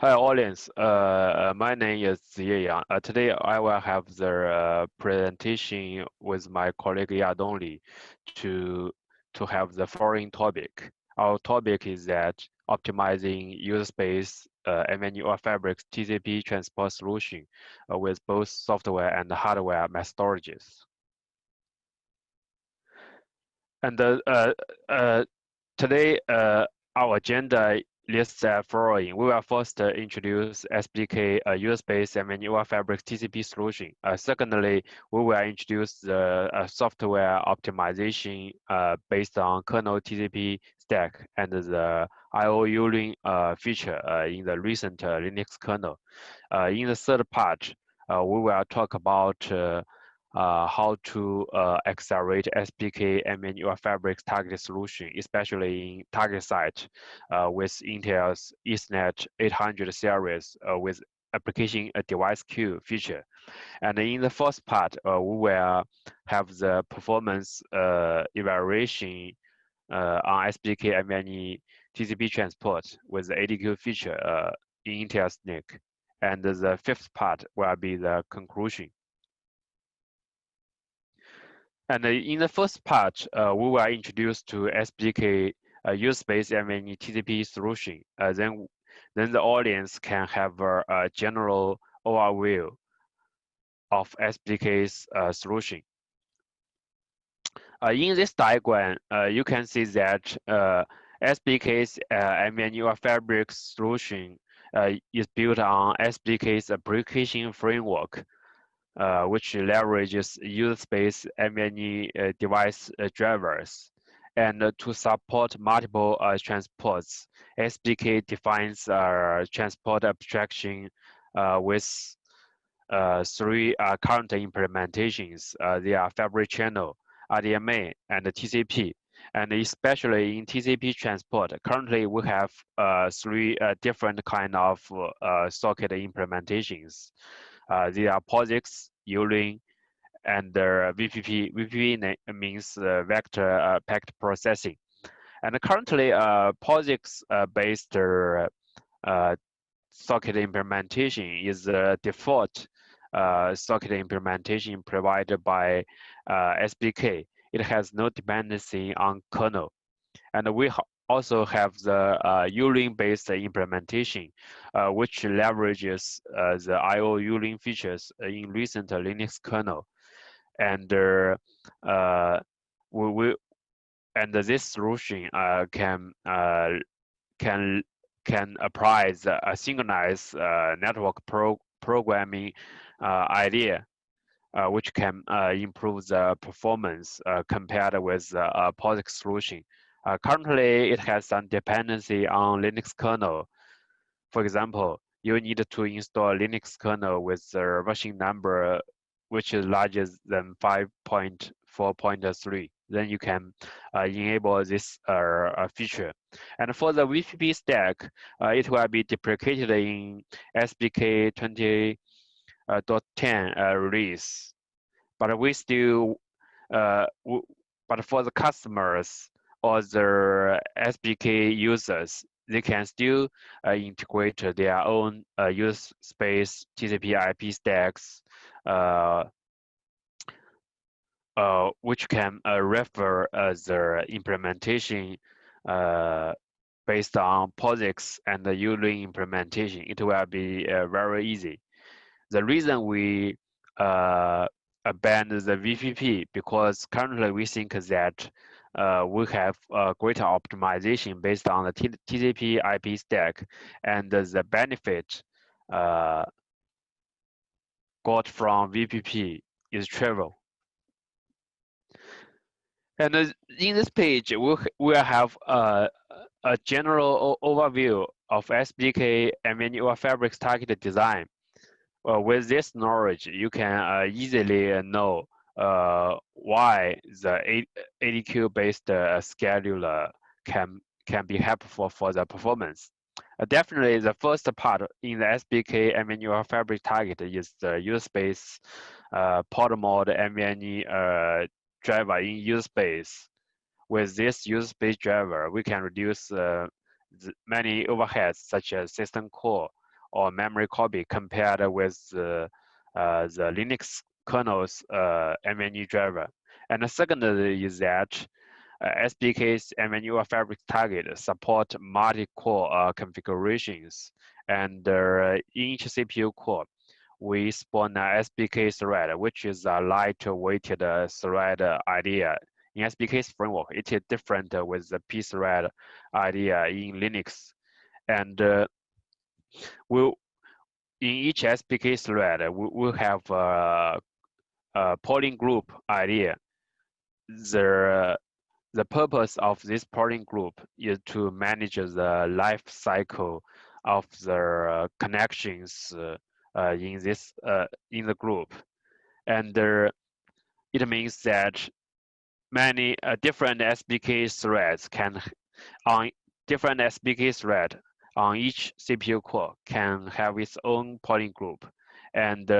Hi, audience. My name is Ziye Yang. Today, I will have the presentation with my colleague Yadong to to have the following topic. Our topic is that optimizing user space NVMe-oF Fabric TCP transport solution with both software and hardware methodologies. And today, our agenda lists the following. We will first introduce SPDK user-space NVMe-oF Fabric TCP solution. Secondly, we will introduce the software optimization based on kernel TCP stack and the IOPS feature in the recent Linux kernel. In the third part, we will talk about how to accelerate SPDK NVMe-oF Fabric target solution, especially in target site with Intel's Ethernet 800 series with application device queue feature. And in the first part, we will have the performance evaluation on SPDK NVMe TCP transport with the ADQ feature in Intel's NIC. And the fifth part will be the conclusion. And in the first part, we will introduce to SPDK use-based NVMe TCP solution. Then the audience can have a general overview of SPDK's solution. In this diagram, you can see that SPDK's NVMe-oF Fabric solution is built on SPDK's application framework, which leverages user space NVMe device drivers. And to support multiple transports, SPDK defines transport abstraction with three current implementations. They are Fabric Channel, RDMA, and TCP. And especially in TCP transport, currently we have three different kind of socket implementations. They are POSIX, ULING, and VPP. VPP means vector packet processing. And currently, POSIX-based socket implementation is the default socket implementation provided by SPDK. It has no dependency on kernel. And we also have the ULING-based implementation, which leverages the IO ULING features in recent Linux kernel. And this solution can apply the asynchronized network programming idea, which can improve the performance compared with a POSIX solution. Currently, it has some dependency on Linux kernel. For example, you need to install Linux kernel with the version number which is larger than 5.4.3. Then you can enable this feature. And for the VPP stack, it will be deprecated in SPDK 20.10 release. But we still, but for the customers or the SPDK users, they can still integrate their own user space TCP IP stacks, which can refer the implementation based on POSIX and the ULING implementation. It will be very easy. The reason we abandon the VPP because currently we think that we have greater optimization based on the TCP IP stack, and the benefit got from VPP is trivial. And in this page, we'll have a general overview of SPDK NVMe-oF Fabric target design. With this knowledge, you can easily know why the ADQ-based scheduler can be helpful for the performance. Definitely, the first part in the SPDK NVMe-oF Fabric target is the user space port mode NVMe driver in user space. With this user space driver, we can reduce many overheads such as system call or memory copy compared with the Linux kernel's NVMe driver. And the second is that SPDK's NVMe fabric target support multi-core configurations, and in each CPU core, we spawn a SPDK thread, which is a light-weighted thread idea. In SPDK's framework, it is different with the pthread idea in Linux, and we'll in each SPDK thread, we'll have a polling group idea. The purpose of this polling group is to manage the life cycle of the connections in the group, and it means that many different SPDK threads on different SPDK thread on each CPU core can have its own polling group, and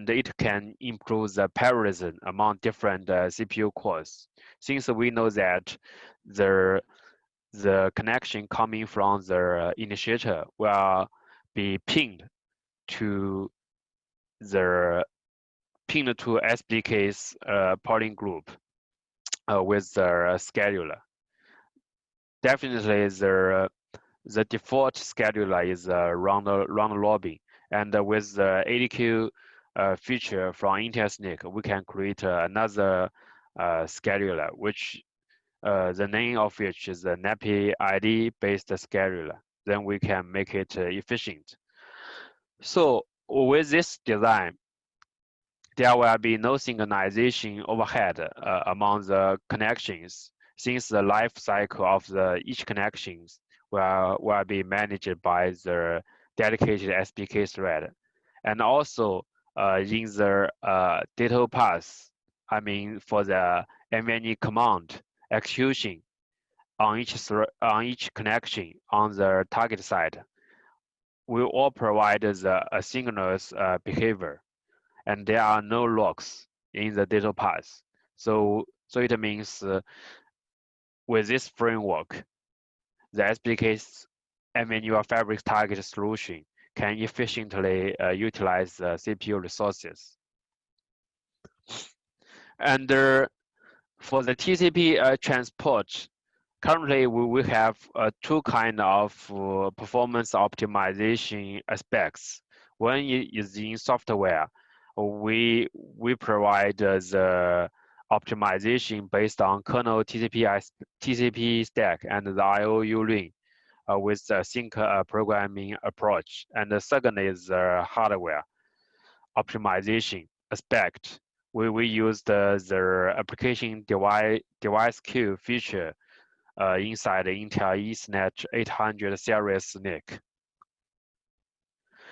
it can improve the parallelism among different CPU cores. Since we know that the connection coming from the initiator will be pinged to SPDK's polling group with the scheduler. Definitely, the default scheduler is round robin, and with the ADQ feature from Intel SNCC, we can create another scheduler, which the name of which is the NAPI ID based scheduler. Then we can make it efficient. So with this design, there will be no synchronization overhead among the connections, since the life cycle of each connections will be managed by the dedicated SPDK thread. And also in the data path, I mean for the NVMe command execution on each connection on the target side, we all provide the asynchronous behavior, and there are no locks in the data path. So it means with this framework, the SPDK's NVMe fabric target solution can efficiently utilize the CPU resources. And for the TCP transport, currently we have two kinds of performance optimization aspects. One is in software. We provide the optimization based on kernel TCP stack and the IOU ring with the sync programming approach. And the second is the hardware optimization aspect. We use the application device queue feature inside the Intel Ethernet 800 series NIC.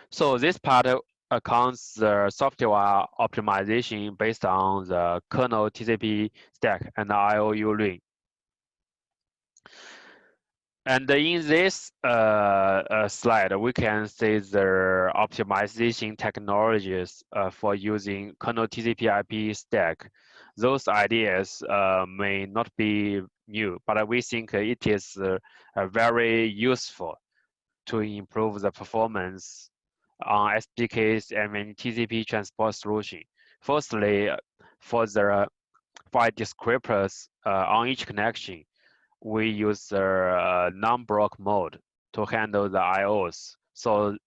So this part accounts the software optimization based on the kernel TCP stack and the IOU ring. And in this slide, we can see the optimization technologies for using kernel TCP IP stack. Those ideas may not be new, but we think it is very useful to improve the performance on SPDK's and TCP transport solution. Firstly, for the file descriptors on each connection, we use the non-block mode to handle the IOs. So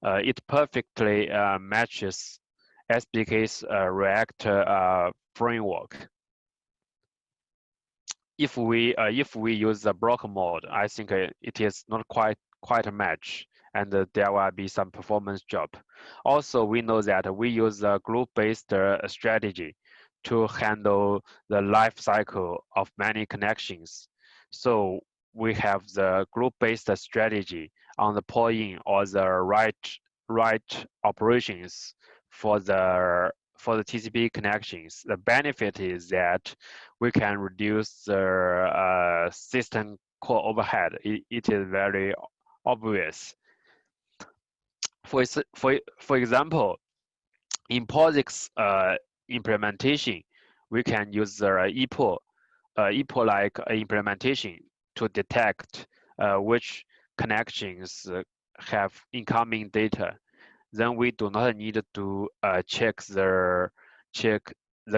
it perfectly matches SPDK's React framework. If we use the block mode, I think it is not quite a match, and there will be some performance drop. Also, we know that we use a group-based strategy to handle the life cycle of many connections. So we have the group-based strategy on the pull-in or the write operations for the TCP connections. The benefit is that we can reduce the system core overhead. It is very obvious. For example, in POSIX implementation, we can use the EPO-like implementation to detect which connections have incoming data, then we do not need to check the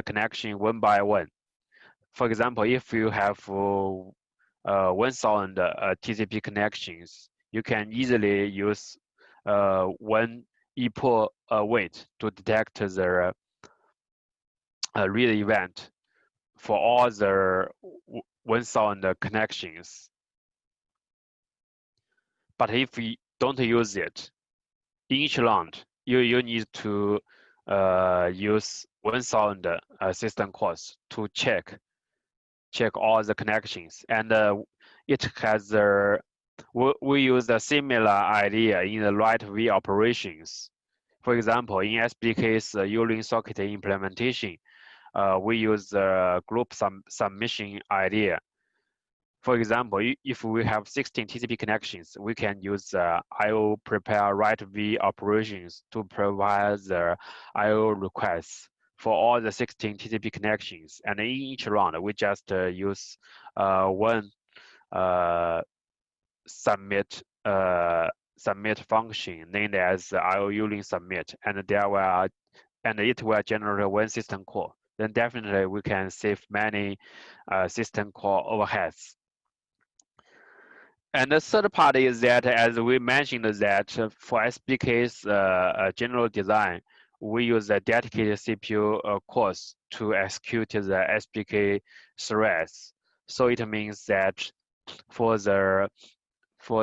connection one by one. For example, if you have 1,000 TCP connections, you can easily use one equal weight to detect the read event for all the 1,000 connections. But if we don't use it, in each round, you need to use 1,000 system calls to check all the connections, and it has we use a similar idea in the writev operations. For example, in SPDK's Uring socket implementation, we use the group submission idea. For example, if we have 16 TCP connections, we can use IO prepare writev operations to provide the IO requests for all the 16 TCP connections. And in each round, we just use one submit function named as IO Uring submit, and it will generate one system call. Then definitely we can save many system call overheads. And the third part is that, as we mentioned, that for SPDK's general design, we use a dedicated CPU cores to execute the SPDK threads. So it means that for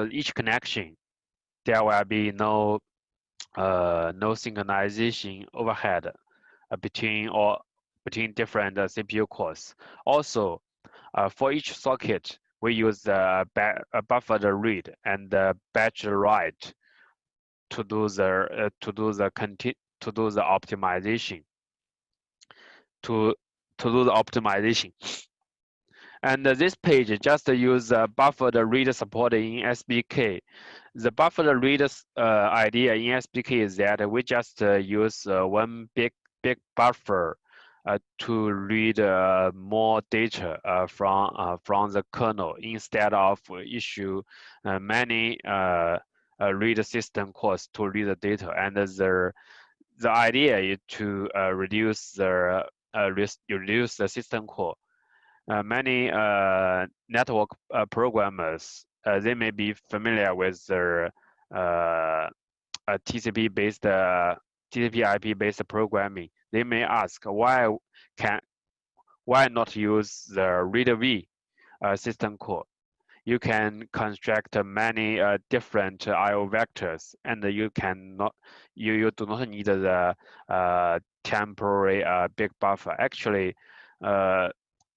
each connection, there will be no synchronization overhead between different CPU cores. Also, for each socket, we use a buffered read and batch write to do the optimization. And this page just use buffered read support in SPDK. The buffered read idea in SPDK is that we just use one big buffer to read more data from the kernel instead of issue many read system calls to read the data. And the idea is to reduce the system call. Many network programmers, they may be familiar with the TCP-based TCP/IP-based programming. They may ask why not use the writev system call. You can construct many different IO vectors, and you do not need the temporary big buffer. Actually,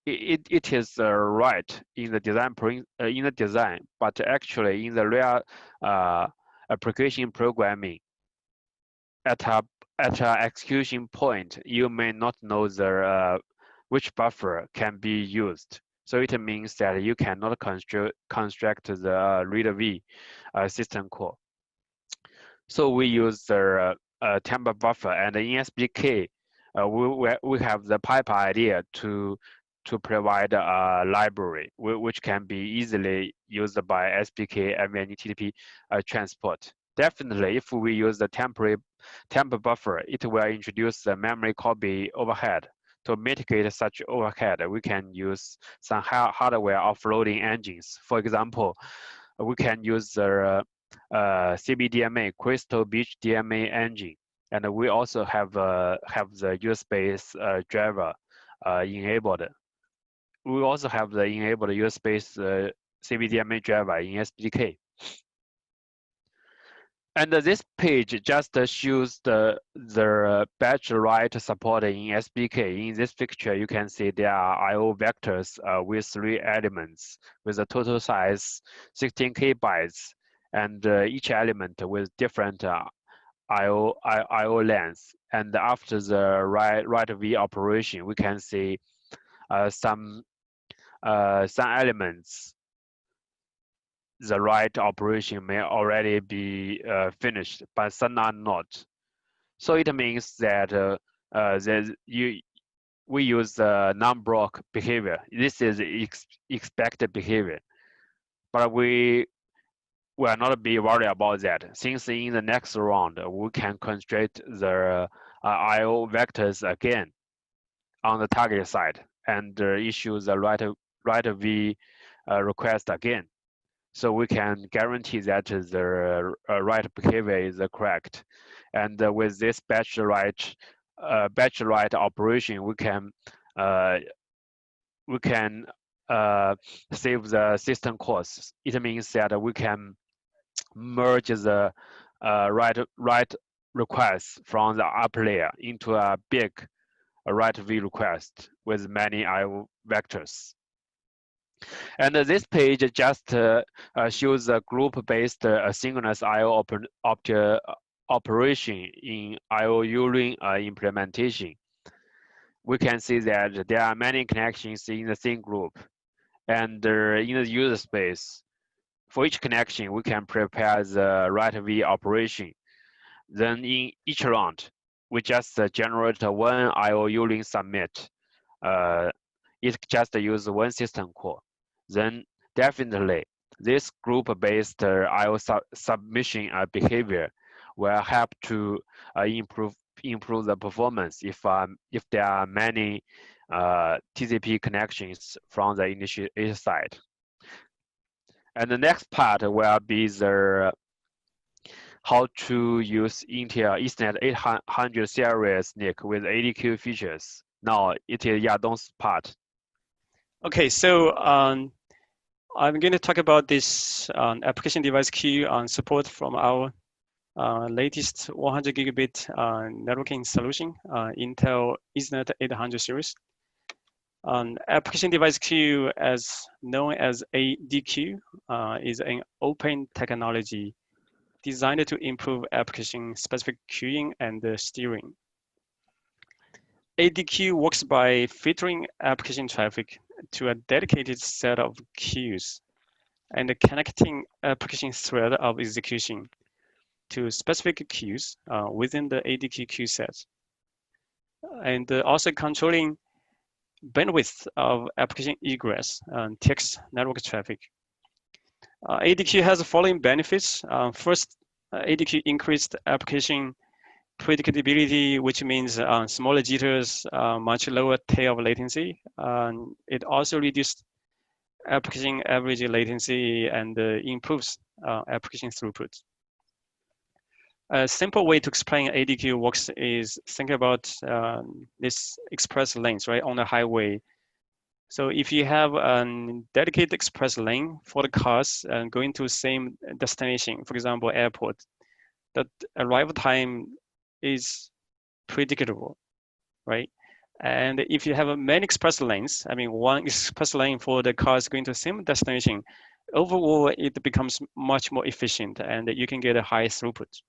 it is right in the design, but actually in the real application programming, at an execution point, you may not know which buffer can be used. So it means that you cannot construct the writev system call. So we use the temp buffer, and in SPDK, we have the pipe idea to provide a library which can be easily used by SPDK NVMe TCP transport. Definitely, if we use the temp buffer, it will introduce the memory copy overhead. To mitigate such overhead, we can use some hardware offloading engines. For example, we can use the CBDMA, Crystal Beach DMA engine, and we also have the US-based driver enabled. We also have the enabled US-based CBDMA driver in SPDK. And this page just shows the batch write support in SPDK. In this picture, you can see there are IO vectors with 3 elements with a total size 16 KB, and each element with different IO length. And after the writev operation, we can see some elements, the write operation may already be finished, but some are not. So it means that we use non-block behavior. This is expected behavior, but we will not be worried about that, since in the next round we can constrain the IO vectors again on the target side and issue the writev request again. So we can guarantee that the write behavior is correct. And with this batch write operation, we can save the system costs. It means that we can merge the write requests from the upper layer into a big writev request with many IO vectors. And this page just shows a group-based asynchronous IO operation in IO Uring implementation. We can see that there are many connections in the same group. And in the user space, for each connection, we can prepare the writev operation. Then in each round, we just generate one IO Uring submit. It just uses one system call. Then definitely this group-based IO submission behavior will help to improve the performance if there are many TCP connections from the initiator side. And the next part will be the how to use Intel Ethernet 800 series NIC with ADQ features. Now it is Yadong's part. Okay, so I'm going to talk about this application device queue support from our latest 100 gigabit networking solution, Intel Ethernet 800 series. Application device queue, as known as ADQ, is an open technology designed to improve application-specific queuing and steering. ADQ works by filtering application traffic to a dedicated set of queues and connecting application thread of execution to specific queues within the ADQ queue set, and also controlling bandwidth of application egress and text network traffic. ADQ has the following benefits. First, ADQ increased application predictability, which means smaller jitters, much lower tail of latency. It also reduced application average latency and improves application throughput. A simple way to explain ADQ works is think about this express lanes, right, on the highway. So if you have a dedicated express lane for the cars going to the same destination, for example, airport, the arrival time is predictable, right? And if you have many express lanes, I mean, one express lane for the cars going to the same destination, overall, it becomes much more efficient and you can get a high throughput.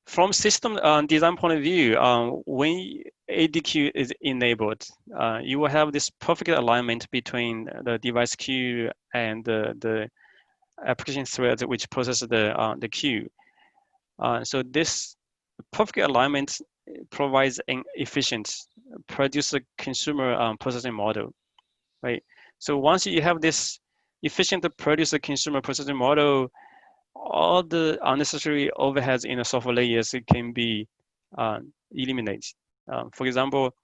From system design point of view, when ADQ is enabled, you will have this perfect alignment between the device queue and the application threads which process the queue. So this perfect alignment provides an efficient producer-consumer processing model, right? So once you have this efficient producer-consumer processing model, all the unnecessary overheads in the software layers can be eliminated. For example,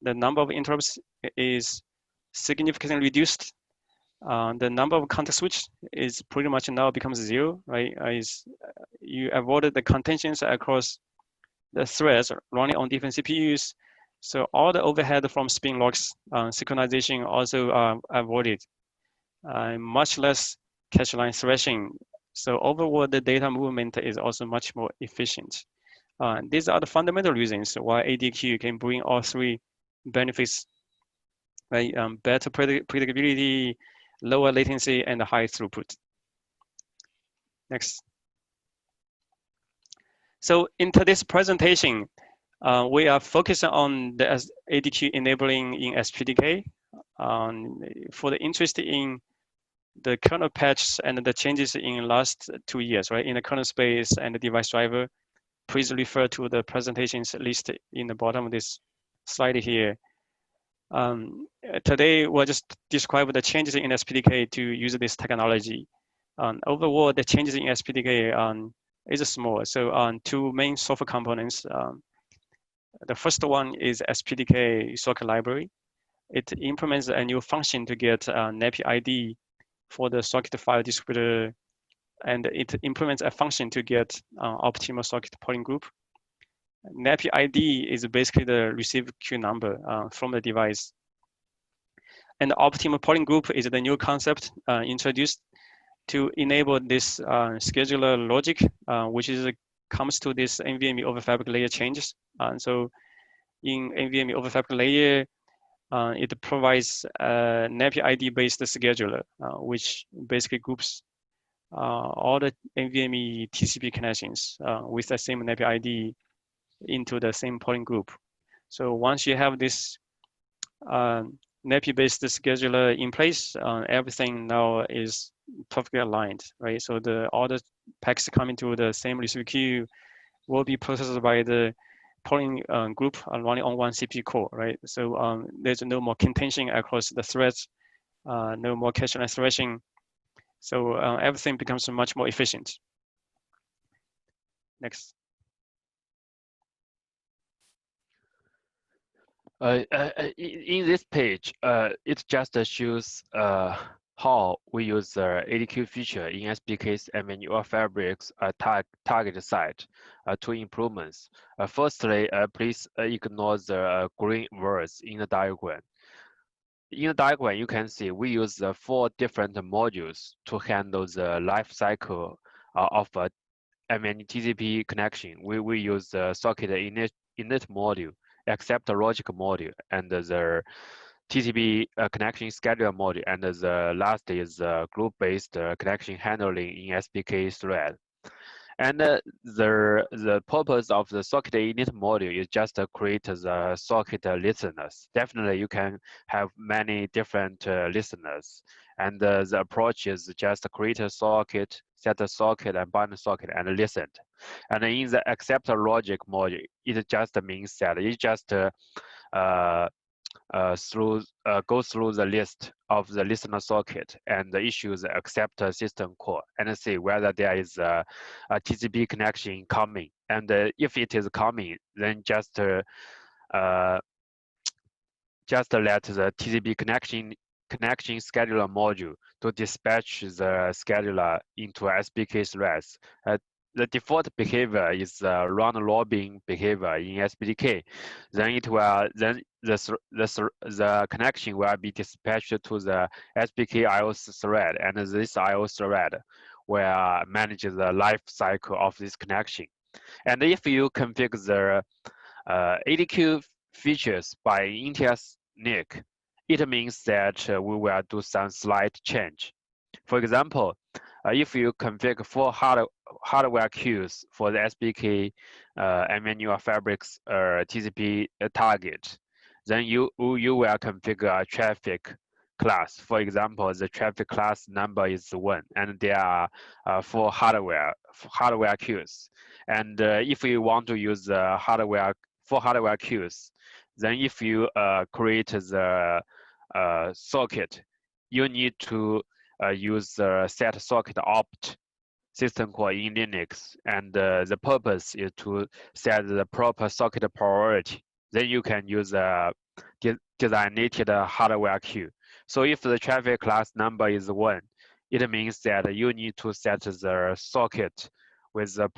the number of interrupts is significantly reduced. The number of context switch is pretty much now becomes zero, right? You avoided the contentions across the threads running on different CPUs. So all the overhead from spin locks synchronization also avoided. Much less cache line thrashing. So overall, the data movement is also much more efficient. These are the fundamental reasons why ADQ can bring all three benefits, right? Better predictability, lower latency, and high throughput. Next. So in today's presentation, we are focusing on the ADQ enabling in SPDK. For the interest in the kernel patches and the changes in last 2 years, right, in the kernel space and the device driver, please refer to the presentations listed in the bottom of this slide here. Today, we'll just describe the changes in SPDK to use this technology. Overall, the changes in SPDK is small. So two main software components. The first one is SPDK socket library. It implements a new function to get NAPI ID for the socket file distributor, and it implements a function to get optimal socket polling group. NAPI ID is basically the receive queue number from the device. And the optimal polling group is the new concept introduced to enable this scheduler logic, which comes to this NVMe over fabric layer changes. So in NVMe over fabric layer, it provides a NAPI ID-based scheduler, which basically groups all the NVMe TCP connections with the same NAPI ID into the same polling group. So once you have this NAPI-based scheduler in place, everything now is perfectly aligned, right? So all the packets coming to the same receive queue will be processed by the polling group running on one CPU core, right? So there's no more contention across the threads, no more cache line thrashing. So everything becomes much more efficient. Next. In this page, it just shows how we use the ADQ feature in SPDK's NVMe-oF fabric's target site. Two improvements. Firstly, please ignore the green words in the diagram. In the diagram, you can see we use 4 different modules to handle the life cycle of a NVMe TCP connection. We use the socket init module, accept logic module, and the TCP connection scheduler module, and the last is group-based connection handling in SPDK thread. And the purpose of the socket init module is just to create the socket listeners. Definitely, you can have many different listeners. And the approach is just create a socket, set a socket, and bind a socket, and listen. And in the accept logic module, it just means that it just go through the list of the listener socket and issue the accept system call and see whether there is a TCP connection coming. And if it is coming, then just let the TCP connection scheduler module to dispatch the scheduler into SPDK threads. The default behavior is round robin behavior in SPDK. Then it will the connection will be dispatched to the SPDK IOPS thread, and this IOPS thread will manage the life cycle of this connection. And if you configure the ADQ features by Intel's NIC, it means that we will do some slight change. For example, if you configure 4 hardware queues for the SPDK NVMe-oF fabric's TCP target, then you will configure a traffic class. For example, the traffic class number is 1, and there are 4 hardware queues. And if you want to use the 4 hardware queues, then if you create the socket, you need to use the set socket opt system call in Linux, and the purpose is to set the proper socket priority. Then you can use a designated hardware queue. So if the traffic class number is 1, it means that you need to set the socket with the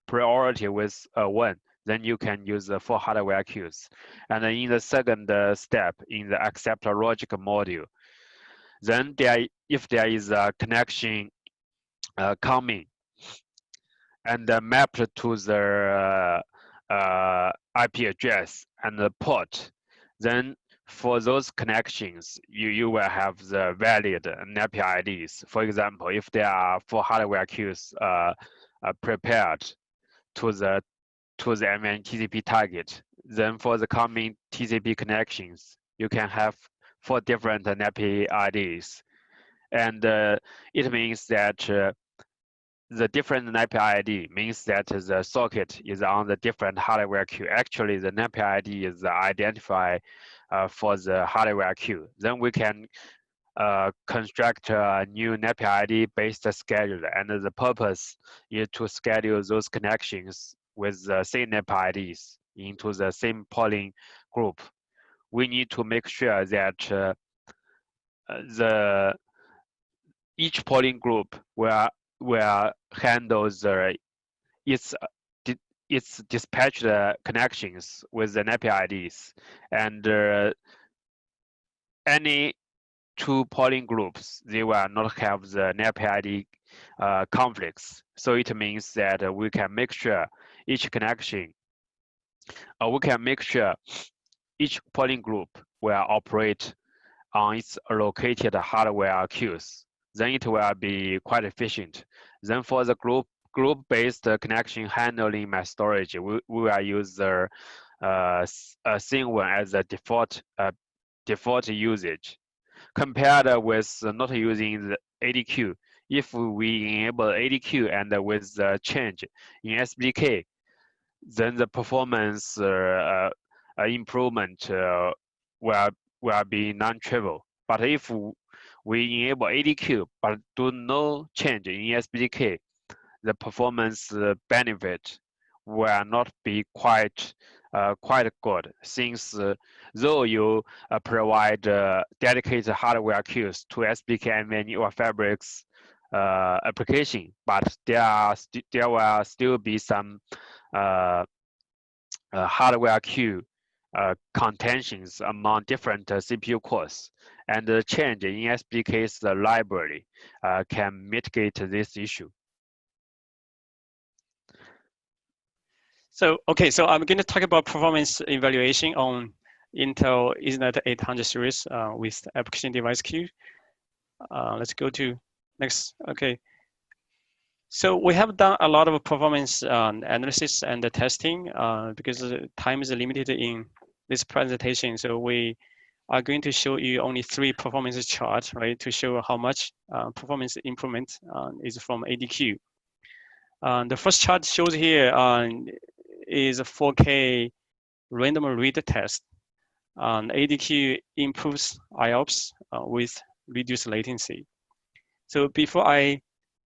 priority with 1. Then you can use the 4 hardware queues. And in the second step, in the accept logic module, then if there is a connection coming and mapped to the IP address and the port, then for those connections, you will have the valid NAPI IDs. For example, if there are 4 hardware queues prepared to the NVMe TCP target, then for the coming TCP connections, you can have 4 different NAPI IDs. And it means that the different NAPI ID means that the socket is on the different hardware queue. Actually, the NAPI ID is identified for the hardware queue. Then we can construct a new NAPI ID based scheduler, and the purpose is to schedule those connections with the same NAPI IDs into the same polling group. We need to make sure that each polling group will handle its dispatched connections with the NAPI IDs, and any two polling groups, they will not have the NAPI ID conflicts. So it means that we can make sure each connection, we can make sure each polling group will operate on its allocated hardware queues. Then it will be quite efficient. Then for the group-based connection handling methodology, we will use the SYN1 as a default usage. Compared with not using the ADQ, if we enable ADQ and with the change in SPDK, then the performance improvement will be non-trivial. But if we enable ADQ but do no change in SPDK, the performance benefit will not be quite good, since though you provide dedicated hardware queues to SPDK NVMe-oF Fabric's application, but there will still be some hardware queue contentions among different CPU cores, and the change in SPDK's library can mitigate this issue. So, okay, so I'm going to talk about performance evaluation on Intel Ethernet 800 series with application device queue. Let's go to next. Okay. So we have done a lot of performance analysis and testing because the time is limited in this presentation. So we are going to show you only 3 performance charts, right, to show how much performance improvement is from ADQ. The first chart shows here is a 4K random read test. ADQ improves IOPS with reduced latency. So before I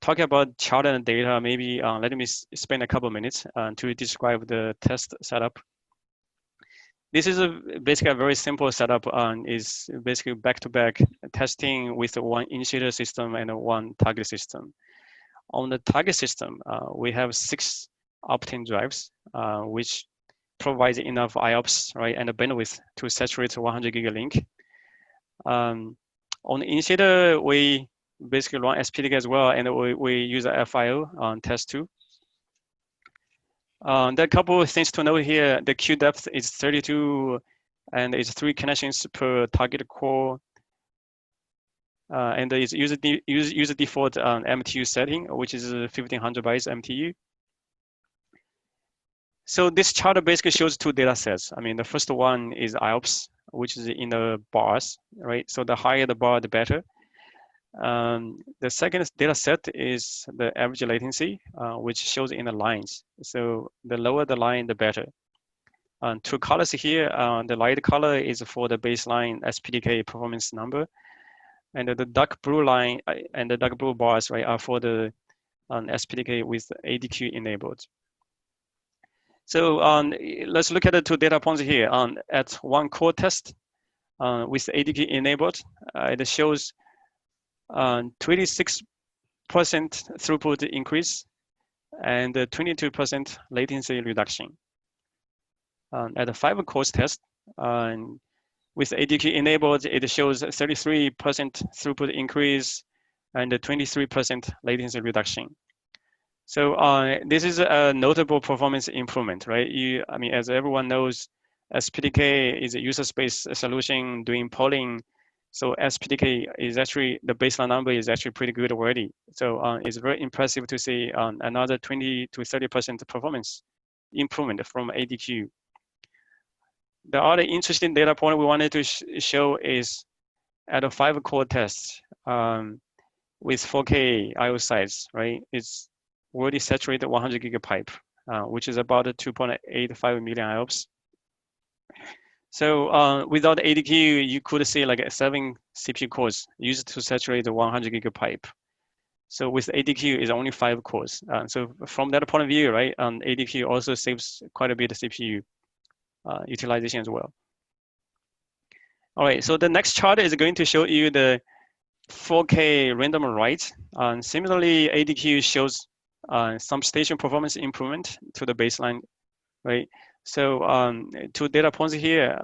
talk about chart and data, maybe let me spend a couple minutes to describe the test setup. This is basically a very simple setup is basically back-to-back testing with one initiator system and one target system. On the target system, we have 6 Optane drives, which provides enough IOPS, right, and a bandwidth to saturate 100 gig link. On the initiator, we basically run SPDK as well, and we use a FIO on test 2. There are a couple of things to note here. The queue depth is 32, and it's 3 connections per target core. And it's user default MTU setting, which is 1500 bytes MTU. So this chart basically shows 2 data sets. I mean, the first one is IOPS, which is in the bars, right? So the higher the bar, the better. The second data set is the average latency, which shows in the lines. So the lower the line, the better. 2 colors here, the light color is for the baseline SPDK performance number. And the dark blue line and the dark blue bars, right, are for the SPDK with ADQ enabled. So let's look at the 2 data points here. At one core test with ADQ enabled, it shows 26% throughput increase and 22% latency reduction. At the 5 cores test, with ADQ enabled, it shows 33% throughput increase and 23% latency reduction. So this is a notable performance improvement, right? I mean, as everyone knows, SPDK is a user space solution doing polling. So SPDK is actually, the baseline number is actually pretty good already. So it's very impressive to see another 20 to 30% performance improvement from ADQ. The other interesting data point we wanted to show is at a 5 core test with 4K IO size, right? It's already saturated 100 gig pipe, which is about 2.85 million IOPS. So without ADQ, you could see like 7 CPU cores used to saturate the 100 gig pipe. So with ADQ, it's only 5 cores. So from that point of view, right, ADQ also saves quite a bit of CPU utilization as well. All right, so the next chart is going to show you the 4K random write. Similarly, ADQ shows some station performance improvement to the baseline, right? So 2 data points here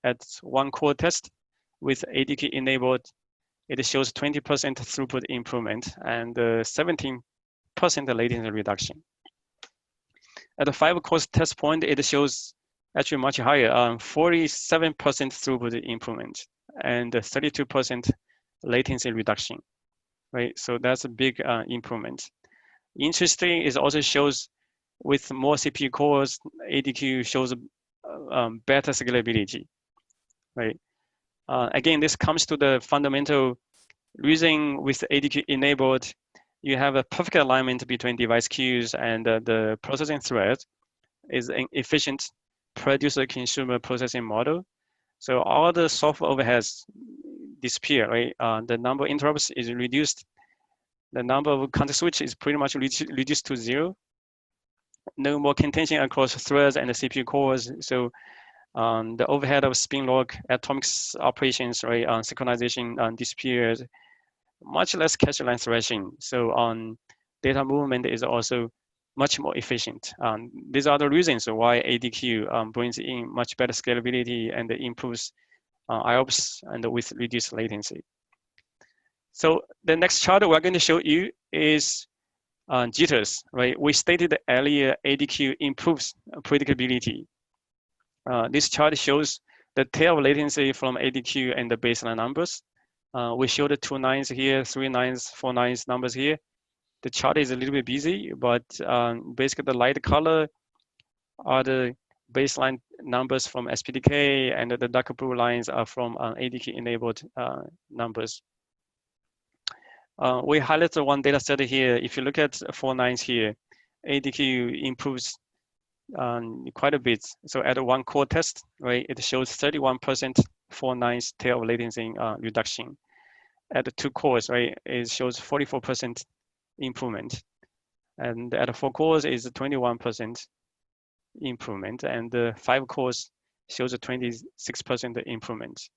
at 1 core test with ADQ enabled, it shows 20% throughput improvement and 17% latency reduction. At the 5 core test point, it shows actually much higher, 47% throughput improvement and 32% latency reduction, right? So that's a big improvement. Interesting, it also shows with more CPU cores, ADQ shows better scalability, right? Again, this comes to the fundamental reason with ADQ enabled, you have a perfect alignment between device queues and the processing thread is an efficient producer-consumer processing model. So all the software overheads disappear, right? The number of interrupts is reduced. The number of context switch is pretty much reduced to 0. No more contention across threads and the CPU cores. So the overhead of spin lock atomic operations, right, synchronization disappears. Much less cache line thrashing. So data movement is also much more efficient. These are the reasons why ADQ brings in much better scalability and improves IOPS and with reduced latency. So the next chart we're going to show you is jitters, right? We stated earlier ADQ improves predictability. This chart shows the tail latency from ADQ and the baseline numbers. We showed the 2 nines here, 3 nines, 4 nines numbers here. The chart is a little bit busy, but basically the light color are the baseline numbers from SPDK, and the dark blue lines are from ADQ enabled numbers. We highlighted one data set here. If you look at 4 nines here, ADQ improves quite a bit. So at a 1 core test, right, it shows 31% 4 nines tail latency reduction. At the 2 cores, right, it shows 44% improvement. And at 4 cores is 21% improvement, and the 5 cores shows a 26% improvement.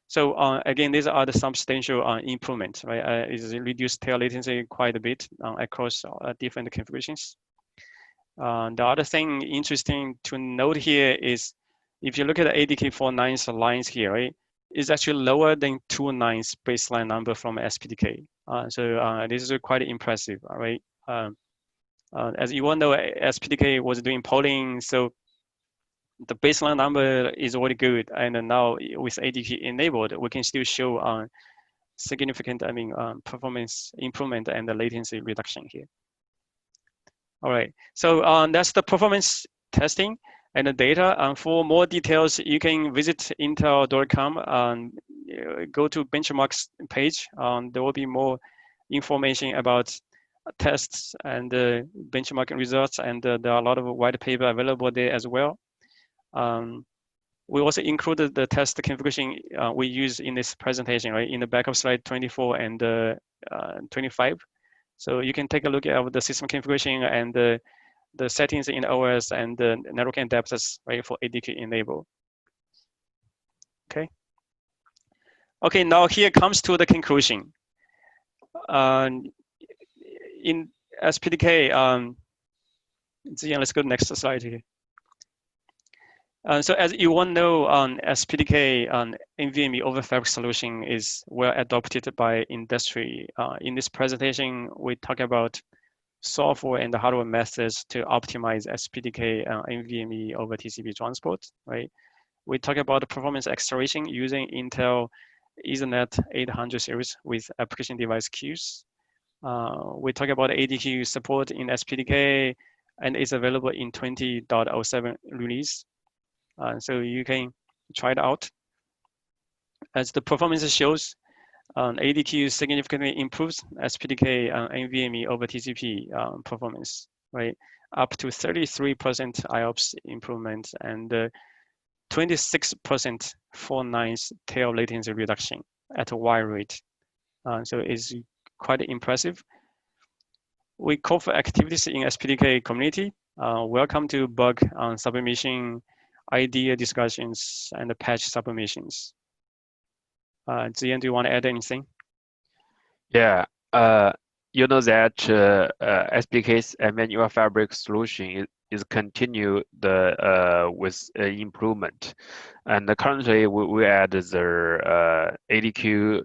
So again, these are the substantial improvements, right? It's reduced tail latency quite a bit across different configurations. The other thing interesting to note here is if you look at the ADK 4 nines lines here, right, it's actually lower than 2 nines baseline number from SPDK. So this is quite impressive, right? As you all know, SPDK was doing polling, so the baseline number is already good, and now with ADK enabled, we can still show significant, performance improvement and the latency reduction here. All right, so that's the performance testing and the data. For more details, you can visit intel.com and go to benchmarks page. There will be more information about tests and benchmarking results, and there are a lot of white paper available there as well. We also included the test configuration we use in this presentation, right, in the back of slide 24 and 25. So you can take a look at the system configuration and the settings in OS and the networking adapters, right, for ADK enable. Okay. Okay, now here comes to the conclusion. In SPDK, let's go to the next slide here. So as you all know, SPDK NVMe-oF Fabric solution is well adopted by industry. In this presentation, we talk about software and the hardware methods to optimize SPDK NVMe over TCP transport, right? We talk about the performance acceleration using Intel Ethernet 800 series with application device queues. We talk about ADQ support in SPDK, and it's available in 20.07 release. So you can try it out. As the performance shows, ADQ significantly improves SPDK NVMe over TCP performance, right? Up to 33% IOPS improvement and 26% 4 nines tail latency reduction at a wide rate. So it's quite impressive. We call for activities in SPDK community. Welcome to bug submission, idea discussions, and patch submissions. Ziyan, do you want to add anything? Yeah, you know that SPDK's MNUR Fabric solution is continue with improvement, and currently we add the ADQ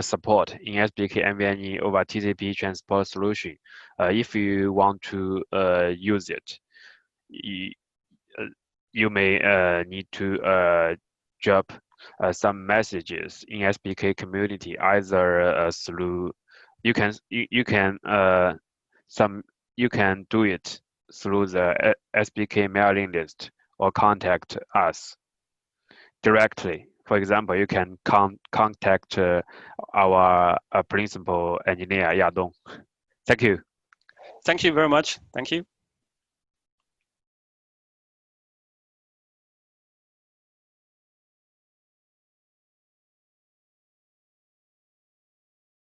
support in SPDK NVMe over TCP transport solution. If you want to use it, you may need to drop some messages in SPDK community, either through you can do it through the SPDK mailing list or contact us directly. For example, you can contact our principal engineer Yadong. Thank you. Thank you very much. Thank you.